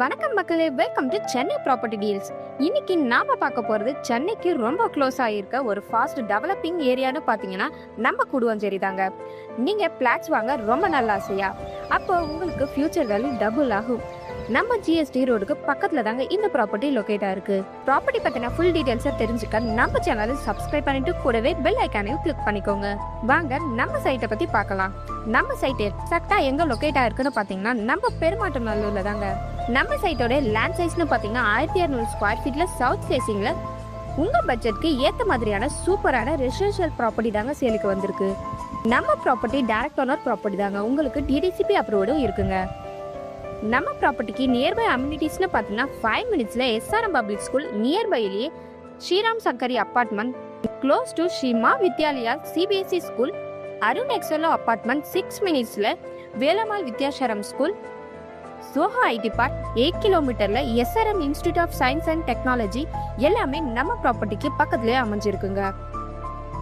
வணக்கம் மக்களே, welcome to Chennai property deals. இன்னைக்கு நாம பார்க்க போறது சென்னைக்கு ரொம்ப க்ளோஸ் ஆகியிருக்க ஒரு ஃபாஸ்ட் டெவலப்பிங் ஏரியான்னு பார்த்தீங்கன்னா நம்ம கூடுவாஞ்சேரி தாங்க. நீங்க பிளாட்ஸ் வாங்க ரொம்ப நல்ல ஆசையா? அப்போ உங்களுக்கு ஃபியூச்சர் வேல்யூ டபுள் ஆகும். நம்ம ஜிஎஸ்டி ரோடுக்கு பக்கத்துல தாங்க இந்த ப்ராப்பர்ட்டி லொகேட் ஆயிருக்கு. ப்ராப்பர்ட்டி பத்தின ஃபுல் டீடைல்ஸை தெரிஞ்சுக்க நம்ம சேனலை சப்ஸ்கிரைப் பண்ணிட்டு கூடவே பெல் ஐக்கானையும் கிளிக் பண்ணிக்கோங்க. வாங்க நம்ம சைட்டை பத்தி பார்க்கலாம். நம்ம சைட் எக்ஸாக்டா எங்க லொகேட் ஆயிருக்குன்னு பாத்தீங்கன்னா நம்ம பெருமாட்டநல்லூர்ல தாங்க. நம்ம சைட்டோட லேண்ட் சைஸ்னு பாத்தீங்கன்னா 1200 ஸ்கொயர் ஃபீட்ல சவுத் ஃபேசிங்ல உங்க பட்ஜெட்க்கு ஏத்த மாதிரியான சூப்பரான ரெசிடென்ஷியல் ப்ராப்பர்ட்டி தாங்க சேலுக்கு வந்திருக்கு. நம்ம ப்ராப்பர்ட்டி டைரக்ட் ஓனர் ப்ராப்பர்ட்டி தாங்க. உங்களுக்கு டிடிசிபி அப்ரூவ்டும் இருக்குங்க. நம்ம ப்ராப்பர்ட்டிக்கு நியர்பை அம்யூனிட்டிஸ்னு பார்த்தீங்கன்னா 5 மினிட்ஸ்ல எஸ்ஆர்எம் பப்ளிக் ஸ்கூல், நியர்பைலேயே Sriram Sankari apartment, close to Srima Vidyalaya CBSE school, Arun Excello apartment 6 மினிட்ஸ்ல வேலம்மாள் வித்யாசரம் ஸ்கூல், சோஹா ஐடி பார்க் 8 கிலோமீட்டர்ல SRM institute of science and technology எல்லாமே நம்ம ப்ராப்பர்ட்டிக்கு பக்கத்துலேயே அமைஞ்சிருக்குங்க.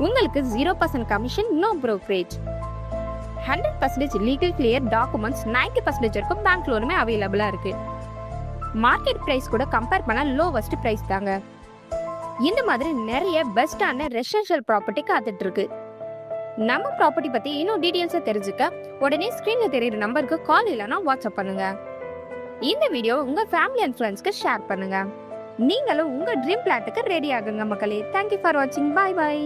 உங்களுக்கு 0% commission, no brokerage, 100% legal clear documents, 90% இருக்கும் பேங்க் லோனுமே அவைலபிளா இருக்கு. மார்க்கெட் பிரைஸ் கூட கம்பேர் பண்ண லோவஸ்ட் பிரைஸ் தாங்க. இந்த மாதிரி நிறைய பெஸ்டான ரெசிடென்ஷியல் ப்ராப்பர்ட்டி காத்துட்டு இருக்கு. நம்ம ப்ராப்பர்ட்டி பத்தி இன்னும் டீடைல்ஸை தெரிஞ்சுக்க உடனே ஸ்கிரீன்ல தெரியுற நம்பருக்கு கால் இல்லைன்னா வாட்ஸ்அப் பண்ணுங்க. இந்த வீடியோ உங்க ஃபேமிலி அண்ட் ஃப்ரெண்ட்ஸ்க்கு ஷேர் பண்ணுங்க. நீங்களும் உங்க ட்ரீம் பிளாட்டுக்கு ரெடி ஆகுங்க மக்களே. தேங்க்யூ ஃபார் வாட்சிங். பாய் பாய்.